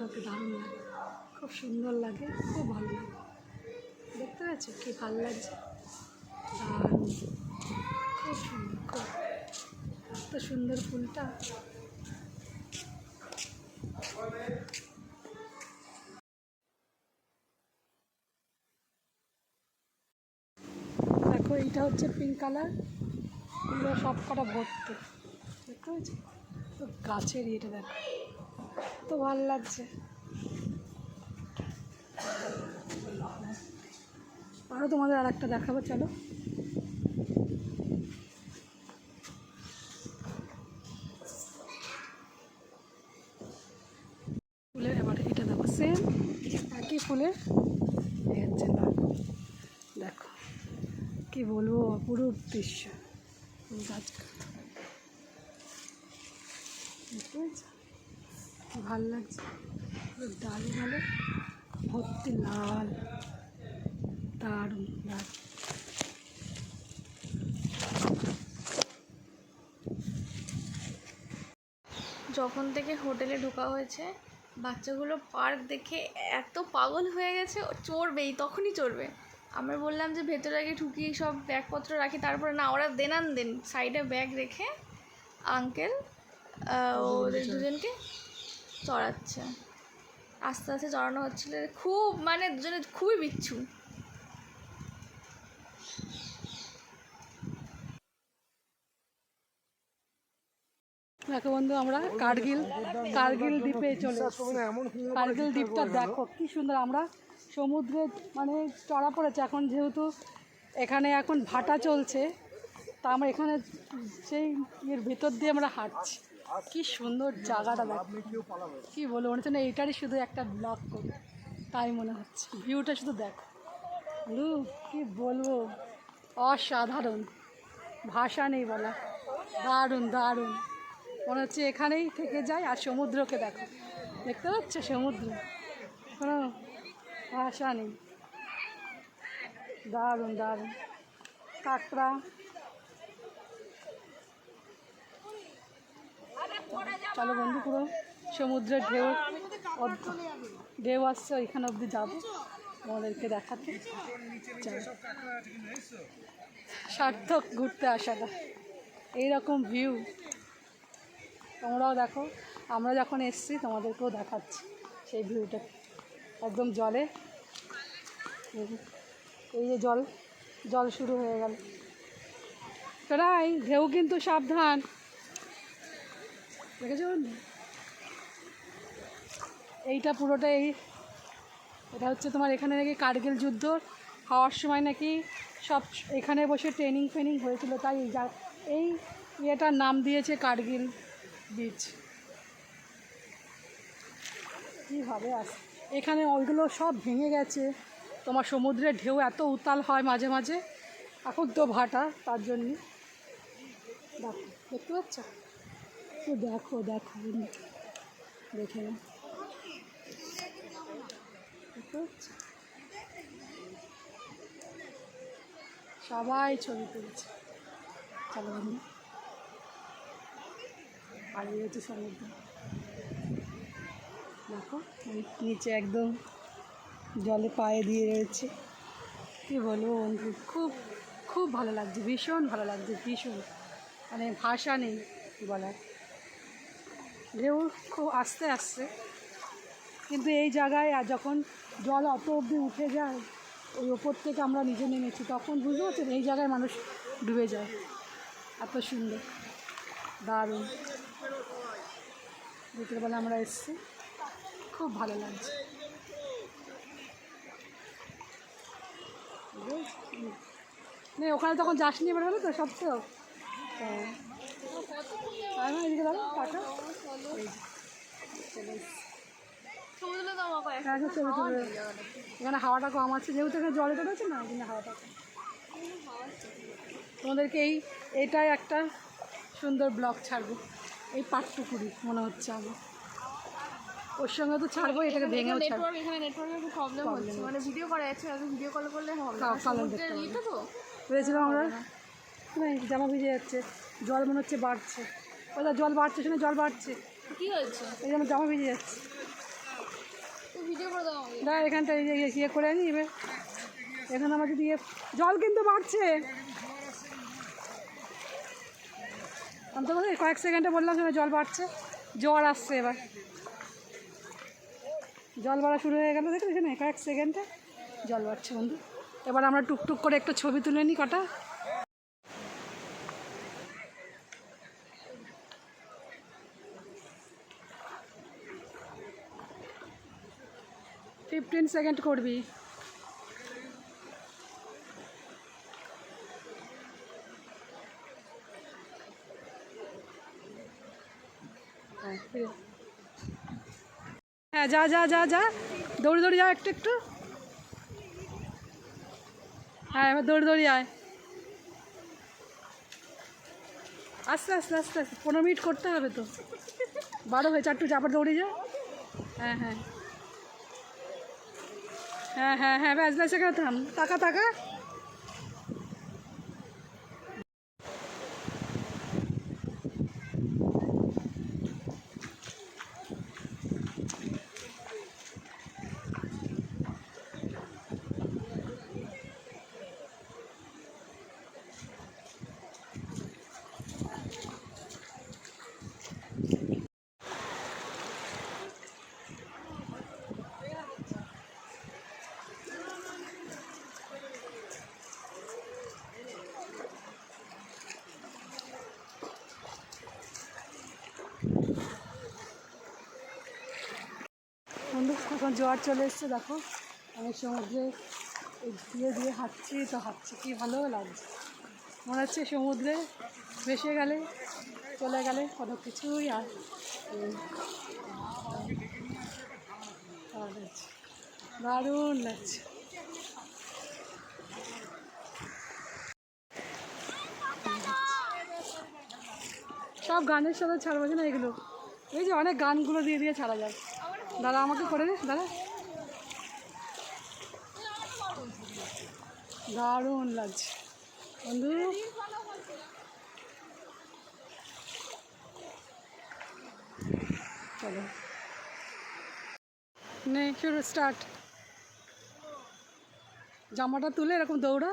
ওকে দারুণ লাগে, খুব সুন্দর লাগে, খুব ভালো লাগে। দেখতে পাচ্ছ কি ভালো লাগছে, দারুণ, খুব সুন্দর, খুব এত সুন্দর ফুলটা। দেখো এইটা হচ্ছে পিঙ্ক কালার, এগুলো সব কটা ভর্তি, দেখতে পাচ্ছ তো গাছের ইয়েটা দেখো, তো ভালো লাগছে। আরও তোমাদের আর একটা দেখাবো, চলো। ফুলের এবার এটা দেখো, সেম একই ফুলের হচ্ছে না, দেখো কি বলবো, অপরূপ দৃশ্য। গাছ দেখতে পাচ্ছ কি ভালো লাগছে, ডালে ডালে ভর্তি লাল, দারুণ দারুণ। যখন থেকে হোটেলে ঢোকা হয়েছে বাচ্চাগুলো পার্ক দেখে এত পাগল হয়ে গেছে, চড়বেই, তখনই চড়বে। আমরা বললাম যে ভেতরে আগে ঢুকি, সব ব্যাগপত্র রাখি, তারপরে না, ওরা দেন সাইডে ব্যাগ রেখে আঙ্কেল ওদের দুজনকে চড়াচ্ছে, আস্তে আস্তে চড়ানো হচ্ছিল, খুব মানে দুজনে খুবই বিচ্ছু। দেখো বন্ধু, আমরা কার্গিল দ্বীপে চলে এসেছি। কার্গিল দ্বীপটা দেখো কি সুন্দর। আমরা সমুদ্রে মানে চড়া পড়েছে এখন, যেহেতু এখানে এখন ভাটা চলছে, তা আমরা এখানে সেই এর ভেতর দিয়ে আমরা হাঁটছি। কি সুন্দর জায়গাটা দেখো, কি বলবো, মনে হচ্ছে না এইটারই শুধু একটা ব্লগ করি, তাই মনে হচ্ছে। ভিউটা শুধু দেখো, কি বলবো, অসাধারণ, ভাষা নেই বলা, দারুণ দারুণ। মনে হচ্ছে এখানেই থেকে যায়। আর সমুদ্রকে দেখো, দেখতে পাচ্ছ সমুদ্র, কোনো ভাষা নেই, দারুণ দারুণ। কাঁকড়া, চলো বন্ধু, পুরো সমুদ্রের ঢেউ আসছে, ওইখানে অবধি যাবো, আমাদেরকে দেখাতে। সার্থক ঘুরতে আসাটা, এইরকম ভিউ তোমরাও দেখো। আমরা যখন এসছি তোমাদেরকেও দেখাচ্ছি সেই ভিউটা, একদম জলে, এই যে জল শুরু হয়ে গেল, প্রায় ঢেউ, কিন্তু সাবধান, দেখেছো বন্ধু? এইটা পুরোটাই, এটা হচ্ছে তোমার এখানে নাকি কার্গিল যুদ্ধ হওয়ার সময় নাকি সব এখানে বসে ট্রেনিং হয়েছিল, তাই এই ইয়েটার নাম দিয়েছে কার্গিল বিচ। কীভাবে আছে এখানে, ওইগুলো সব ভেঙে গেছে। তোমার সমুদ্রের ঢেউ এত উতাল হয় মাঝে মাঝে, এখন তো ভাটা, তার জন্যে দেখো, দেখতে পাচ্ছ তো, দেখো দেখো দেখে না, দেখতে পাচ্ছ, সবাই ছবি তুলছে। চলো বন্ধু, আর এই হচ্ছে সমুদ্র, দেখো নিচে একদম জলে পায়ে দিয়ে রয়েছে। কী বলবো বন্ধু, খুব খুব ভালো লাগছে, ভীষণ ভালো লাগছে, ভীষণ, মানে ভাষা নেই বলার। ঢেউ খুব আস্তে আস্তে, কিন্তু এই জায়গায় আর যখন জল অত অবধি উঠে যায়, ওই ওপর থেকে আমরা নিচে নেমেছি, তখন বুঝতে পারছেন এই জায়গায় মানুষ ডুবে যায়, এত সুন্দর, দারুণ। বিকেলবেলা আমরা এসেছি, খুব ভালো লাগছে। না ওখানে তখন যাসনি, এবার হলো তো সব তো, হ্যাঁ এদিকে দাঁড়ো টাকা, এখানে হাওয়াটা কম আছে, যেহেতু এখানে জলে চলেছে না, এখানে হাওয়াটা কম। তোমাদেরকে এইটাই একটা সুন্দর ব্লগ ছাড়বো, এই পাটটুকুরি মনে হচ্ছে আমার, ওর সঙ্গে তো ছাড়বো, এটাকে ভেঙেও ছাড়বো। এখানে নেটওয়ার্কের খুব প্রবলেম হচ্ছে, মানে ভিডিও করা যাচ্ছে, ভিডিও কল করলে হবে না, সমুদ্রের তো ভেবেছিলাম আমরা, জামা ভিজে যাচ্ছে, জল মনে হচ্ছে বাড়ছে, ওটা জল বাড়ছে, শুনে জল বাড়ছে, কী হয়েছে, এই জন্য জামা ভিজে যাচ্ছে। দাঁড়া এখানটা ইয়ে করে আনি এবার। এখানে আমাকে দিয়ে জল কিন্তু বাড়ছে। আমি তো কয়েক সেকেন্ডে বললাম যে জল বাড়ছে, জ্বর আসছে। এবার জল বাড়া শুরু হয়ে গেল, দেখো এখানে কয়েক সেকেন্ডে জল বাড়ছে বন্ধু। এবার আমরা টুকটুক করে একটা ছবি তুলে নিই কটা। ফিফটিন সেকেন্ড করবি। হ্যাঁ যা যা যা যা, দৌড়ি দৌড়ি যা একটু একটু। হ্যাঁ এবার দৌড়ি দৌড়ি আয়, আস্তে আস্তে আস্তে আস্তে। 15 মিনিট করতে হবে তো, 12 হয়েছে, একটু চাপড় দৌড়ি যা। হ্যাঁ হ্যাঁ হ্যাঁ হ্যাঁ হ্যাঁ ব্যাস ব্যাস, এখানে থাম, টাকা টাকা। বন্ধু এখন জোয়ার চলে এসছে, দেখো আমি সমুদ্রে দিয়ে দিয়ে হাঁটছি তো হাঁটছি, কি ভালো লাগছে। মনে হচ্ছে সমুদ্রে ভেসে গেলে চলে গেলে কোনো কিছুই আর দারুণ লাগছে। সব গানের সাথে ছাড়বো না এগুলো, এই যে অনেক গানগুলো দিয়ে দিয়ে ছাড়া যায়। দাদা আমাকে করে দে দাদা, দারুণ লাগছে বন্ধু। চলো নে শুরু স্টার্ট। জামাটা তুলে এরকম দৌড়া।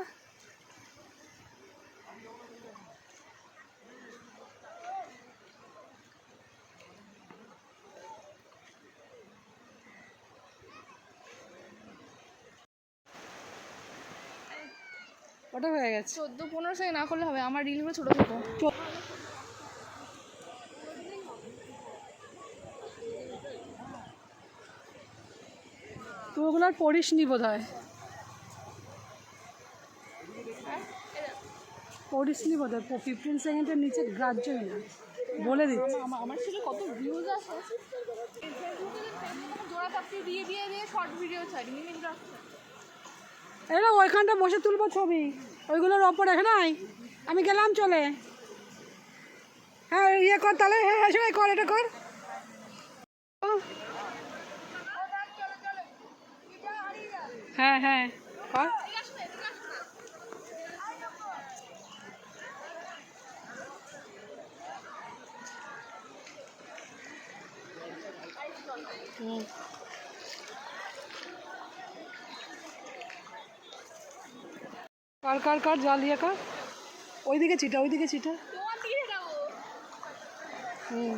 ওটা হয়ে গেছে। 14-15 সেকেন্ড না করলে হবে, আমার রিলগুলো ছোটো ছোটো। তুই ওগুলো আর পড়িস নি বোধ হয়, পড়িস নি বোধ হয়। 15 সেকেন্ডের নিচে গ্রাহ্যই না, বলে দিচ্ছি। আমার ছিল কত ভিউজ আছে, জোড়া তাপ্তি দিয়ে দিয়ে দিয়ে শর্ট ভিডিও ছাড়ি, মিনিট রাখছে। এরা ওইখানটা বসে তুলবো ছবি, ওইগুলোর ওপর এখানে আয়, আমি গেলাম চলে। হ্যাঁ ইয়ে কর তাহলে, হ্যাঁ হ্যাঁ সবাই কর, এটা কর। হ্যাঁ হ্যাঁ কর। কর কর কর, জল দিয়ে কর, ওইদিকে ছিটা, ওইদিকে ছিটা। হুম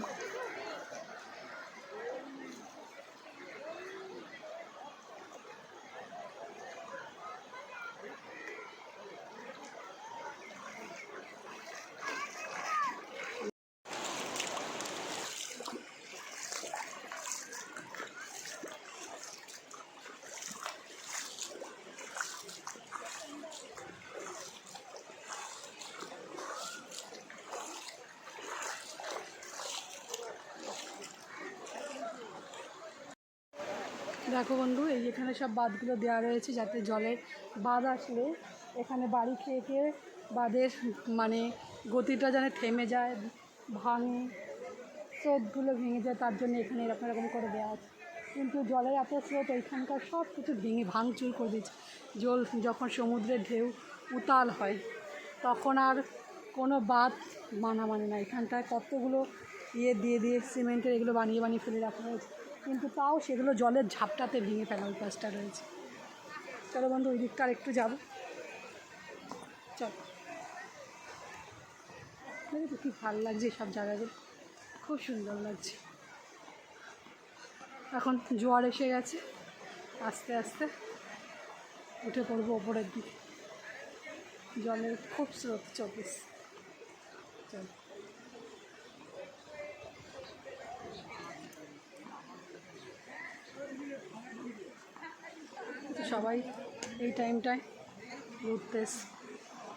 দেখো বন্ধু, এই এখানে সব বাঁধগুলো দেওয়া রয়েছে যাতে জলের বাঁধ আসলে এখানে বাড়ি খেয়ে খেয়ে বাঁধের মানে গতিটা যেন থেমে যায়, ভাঙে, স্রোতগুলো ভেঙে যায়, তার জন্য এখানে এরকম এরকম করে দেওয়া আছে। কিন্তু জলের এত স্রোত ওইখানকার সব কিছু ভেঙে ভাঙচুর করে দিচ্ছে। জল যখন সমুদ্রের ঢেউ উতাল হয় তখন আর কোনো বাঁধ মানে না। এখানটায় কতগুলো ইয়ে দিয়ে দিয়ে সিমেন্টের এগুলো বানিয়ে বানিয়ে ফেলে রাখা হয়েছে, কিন্তু তাও সেগুলো জলের ঝাপটাতে ভেঙে ফেলা ওই পাশটা রয়েছে। চলো বন্ধু ওই দিকটা আর একটু যাবো, চলো। দেখো কি ভালো লাগছে সব জায়গাগুলো, খুব সুন্দর লাগছে। এখন জোয়ার এসে গেছে, আস্তে আস্তে উঠে পড়বো ওপরের দিকে। জলের খুব স্রোত চলছে। চল সবাই এই টাইমটায় ঘুরতে এসে।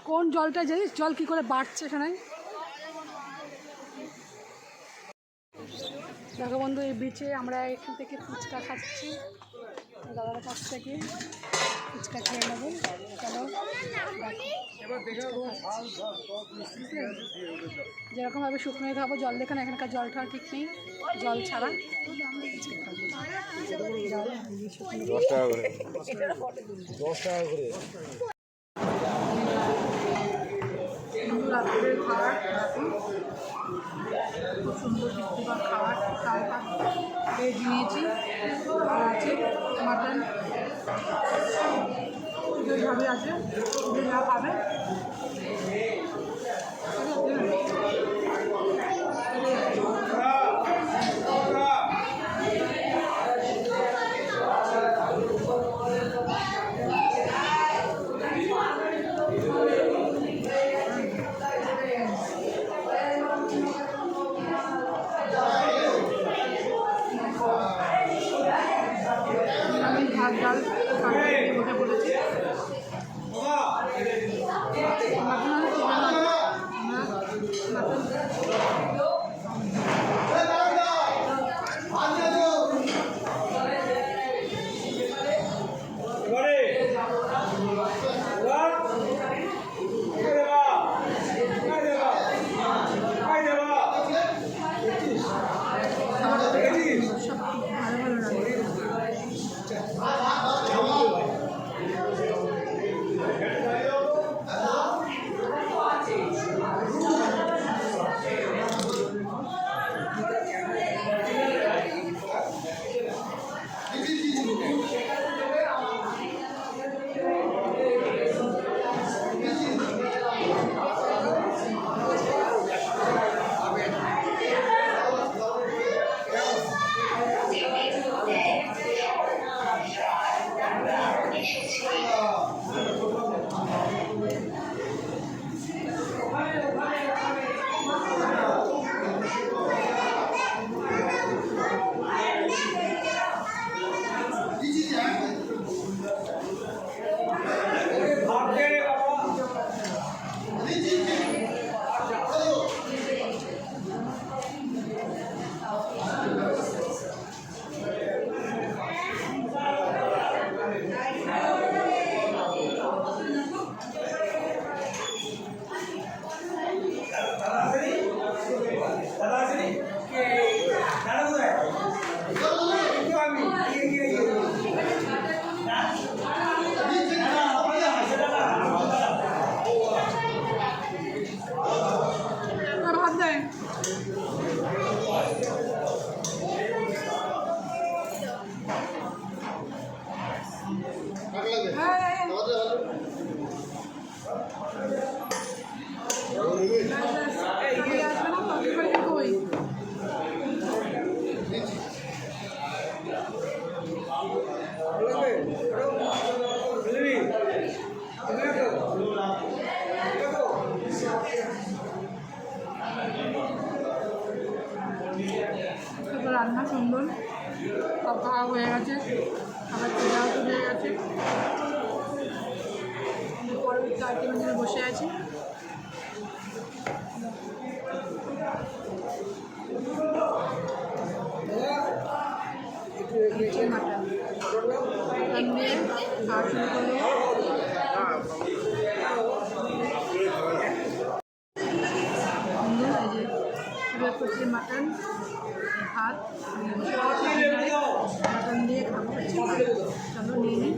কোন জলটা জানিস, জল কী করে বাড়ছে এখানে। দেখো বন্ধু এই বিচে আমরা এখান থেকে ফুচকা খাচ্ছি, দাদার কাছ থেকে ফুচকা খেয়ে নেবো। চলো যেরকমভাবে শুকনোই খাবো, জল দেখে না, এখানকার জল ঠল ঠিক নেই, জল ছাড়া। জল 10 টাকা করে, 10 টাকা করে। রাত্রের খাবার খুব সুন্দর তৃপ্তিকর খাবার, চালটা ভেজ নিয়েছি, আর আছে মাটন, যেভাবে আছে যে যা খাবে। আমি ভাত ডাল বসে পড়েছি। রান্না সুন্দর, সব খাওয়া হয়ে গেছে, আবার খেলাও তো হয়ে গেছে। পরবর্তী আইটেমের জন্য বসে আছি। মাটন দিয়ে খাওয়া শুরু করবো। করছি মাটন ভাত, মাটন দিয়ে খাবো। চলো নিয়ে নিই।